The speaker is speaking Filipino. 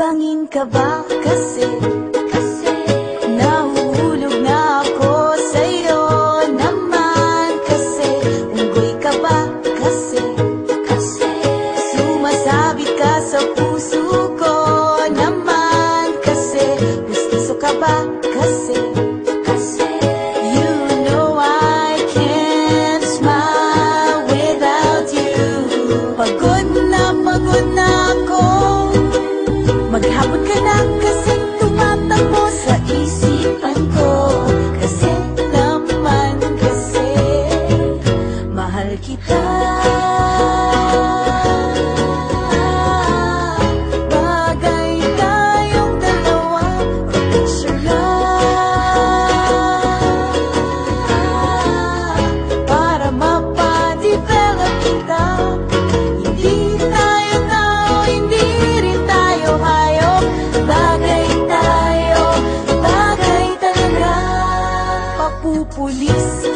Bangin ka ba kasi nahuhulog na ako sa'yo naman kasi unggoy ka ba kasi sumasabit ka sa puso ko naman kasi gustiso ka ba kasi you know I can't smile without you. Pagod na ako, maghapon ka na kasi tumatakbo sa isipan ko. Kasi naman kasi mahal kita. Bagay tayong dalawa, picture lang para mapadevelop kita. Hindi tayo tao, hindi rin tayo hayop. Bagay tayo, bagay talaga. Papupulis